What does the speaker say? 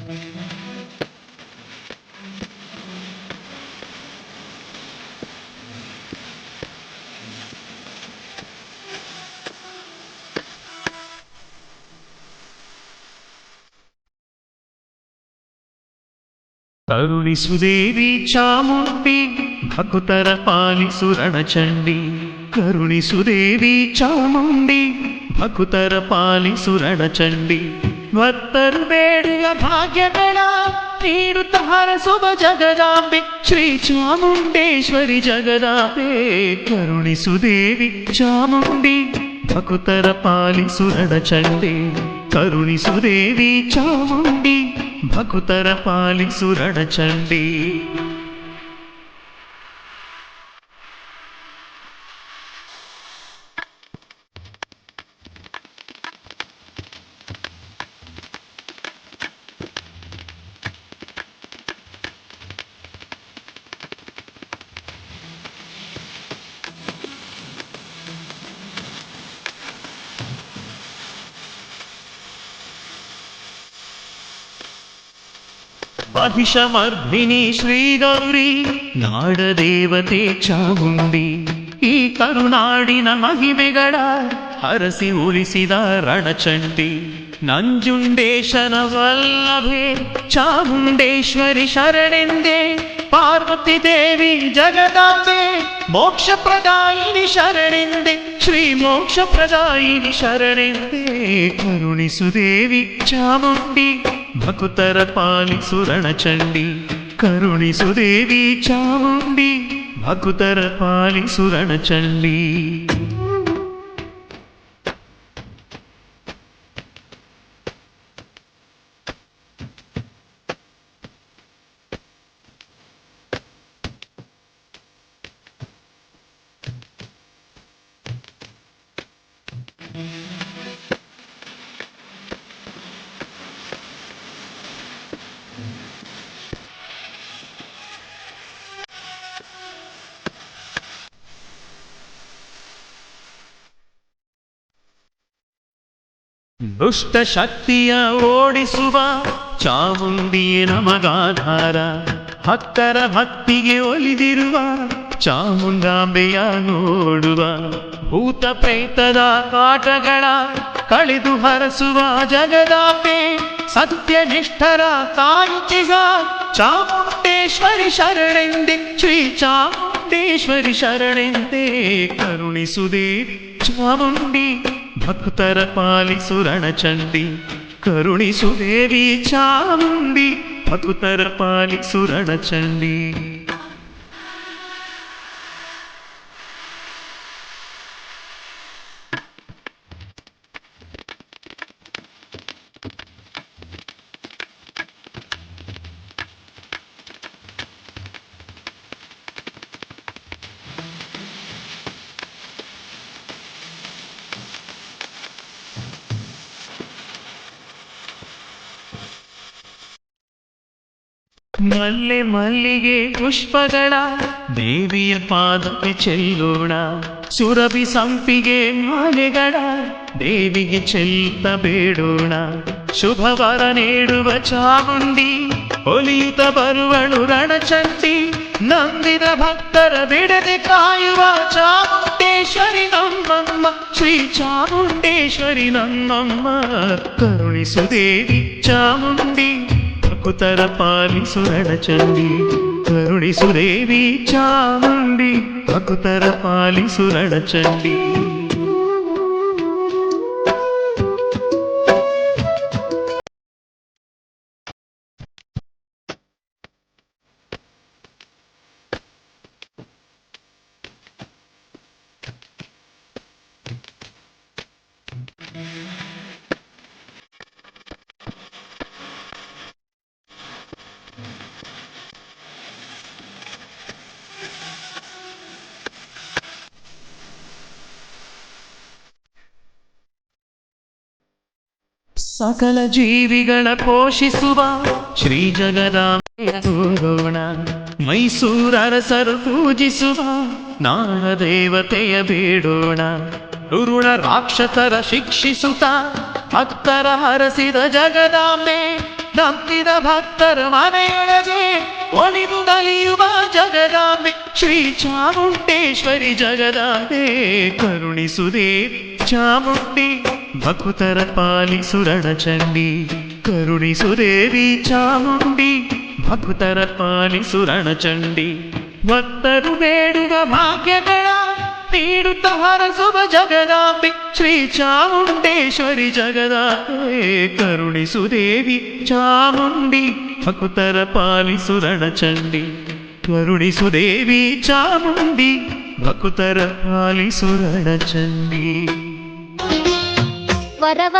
ಕರುಣಿಸುದೇವಿ ಚಾಮುಂಡಿ ಭಕುತರ ಪಾಲಿಸು ರಣಚಂಡಿ. ಕರುಣಿಸುದೇವಿ ಚಾಮುಂಡಿ ಭಕುತರ ಪಾಲಿಸು ರಣಚಂಡಿ. ಭಕ್ತರು ಬೇಡುವ ಭಾಗ್ಯಗಳ ನೀಡುತ್ತ ಹರಸುವ ಜಗದಾಂಬೆ ಶ್ರೀ ಚಾಮುಂಡೇಶ್ವರಿ ಜಗದಾಂಬೆ. ಕರುಣಿಸುದೇವಿ ಚಾಮುಂಡಿ ಭಕುತರ ಪಾಲಿಸು ರಣಚಂಡಿ. ಕರುಣಿಸುದೇವಿ ಚಾಮುಂಡಿ ಭಕುತರ ಪಾಲಿಸು ರಣಚಂಡಿ. ಮಹಿಷಮರ್ಧಿನಿ ಶ್ರೀಗೌರಿ ನಾಡದೇವತೆ ಚಾಮುಂಡಿ. ಈ ಕರುನಾಡಿನ ಮಹಿಮೆಗಳ ಹರಸಿ ಉಳಿಸಿದ ರಣಚಂಡಿ. ನಂಜುಂಡೇಶನ ವಲ್ಲಭೆ ಚಾಮುಂಡೇಶ್ವರಿ ಶರಣೆಂದೇ. ಪಾರ್ವತಿ ದೇವಿ ಜಗದಾಂಬೆ ಮೋಕ್ಷ ಪ್ರದಾಯಿನಿ ಶರಣೆಂದೆ. ಶ್ರೀ ಮೋಕ್ಷ ಪ್ರದಾಯಿನಿ ಶರಣೆಂದೇ. ಕರುಣಿಸುದೇವಿ ಚಾಮುಂಡಿ ಭಕುತರ ಪಾಲಿಸು ರಣಚಂಡಿ. ಕರುಣಿಸುದೇವಿ ಚಾಮುಂಡಿ ಭಕುತರ ಪಾಲಿಸು ರಣಚಂಡಿ. ದುಷ್ಟ ಶಕ್ತಿಯ ಓಡಿಸುವ ಚಾಮುಂಡಿಯೇ ನಮಗಾಧಾರ. ಭಕ್ತರ ಭಕ್ತಿಗೆ ಒಲಿದಿರುವ ಚಾಮುಂಡಾಂಬೆಯ ನೋಡುವ. ಭೂತ ಪ್ರೇತದ ಕಾಟಗಳ ಕಳೆದು ಹರಸುವ ಜಗದಾಂಬೆ. ಸತ್ಯನಿಷ್ಠರ ಕಾಯುತ್ತಿಗ ಚಾಮುಂಡೇಶ್ವರಿ ಶರಣೆಂದೆ. ಶ್ರೀ ಚಾಮುಂಡೇಶ್ವರಿ ಶರಣೆಂದೇ. ಕರುಣಿಸುದೇವಿ ಚಾಮುಂಡಿ ಭಕ್ತರ ಪಾಲಿಸು ರಣಚಂಡಿ. ಕರುಣಿಸುದೇವಿ ಚಾಮುಂಡಿ ಭಕ್ತರ ಪಾಲಿಸು ರಣಚಂಡಿ. ಮಲ್ಲೆ ಮಲ್ಲಿಗೆ ಪುಷ್ಪಗಳ ದೇವಿಯ ಪಾದಕ್ಕೆ ಚೆಲ್ಲೋಣ. ಸುರಭಿ ಸಂಪಿಗೆ ಮಾಲೆಗಳ ದೇವಿಗೆ ಚೆಲ್ಲುತ್ತ ಬೇಡೋಣ. ಶುಭವರ ನೀಡುವ ಚಾಮುಂಡಿ ಒಲಿಯುತ್ತ ಬರುವಳು ರಣಚಂಡಿ. ನಂದಿದ ಭಕ್ತರ ಬಿಡದೆ ಕಾಯುವ ಚಾಮುಂಡೇಶ್ವರಿ ನಮ್ಮಮ್ಮ. ಶ್ರೀ ಚಾಮುಂಡೇಶ್ವರಿ ನಮ್ಮಮ್ಮ. ಕರುಣಿಸುದೇವಿ ಚಾಮುಂಡಿ ಭಕುತರ ಪಾಲಿಸು ರಣಚಂಡಿ. ಕರುಣಿಸುದೇವಿ ಚಾಮುಂಡಿ ಭಕುತರ ಪಾಲಿಸು ರಣಚಂಡಿ. ಸಕಲ ಜೀವಿಗಳ ಪೋಷಿಸುವ ಶ್ರೀ ಜಗದಾಂಬೆಯ ನೋಡೋಣ. ಮೈಸೂರ ಅರಸರು ಪೂಜಿಸುವ ನಾಡ ದೇವತೆಯ ಬೇಡೋಣ. ರುರುಣ ರಾಕ್ಷಸರ ಶಿಕ್ಷಿಸುತ್ತ ಭಕ್ತರ ಹರಸಿದ ಜಗದಾಂಬೆ ನಂಬಿದ ಭಕ್ತರ ಮನೆಯೊಳಗೆ ಒಲಿದು ನಲಿಯುವ ಜಗದಾಂಬೆ ಶ್ರೀ ಚಾಮುಂಡೇಶ್ವರಿ ಜಗದಾಂಬೆ ಕರುಣಿಸುದೇವಿ ಚಾಮುಂಡಿ ಭಕ್ತರ ಪಾಲಿಸು ರಣಚಂಡಿ ಕರುಣಿಸುದೇವಿ ಚಾಮುಂಡಿ ಭಕ್ತರ ಪಾಲಿಸು ರಣಚಂಡಿ ಭಕ್ತರು ಬೇಡುವ ಭಾಗ್ಯಗಳ ನೀಡುತ್ತ ಹರಸುವ ಜಗದಾಂಬೆ ಶ್ರೀ ಚಾಮುಂಡೇಶ್ವರಿ ಜಗದಾಂಬೆ ಕರುಣಿಸುದೇವಿ ಚಾಮುಂಡಿ ಭಕ್ತರ ಪಾಲಿಸು ರಣಚಂಡಿ ಕರುಣಿಸುದೇವಿ ಚಾಮುಂಡಿ ಭಕ್ತರ ಪಾಲಿಸು ರಣಚಂಡಿ ವರವ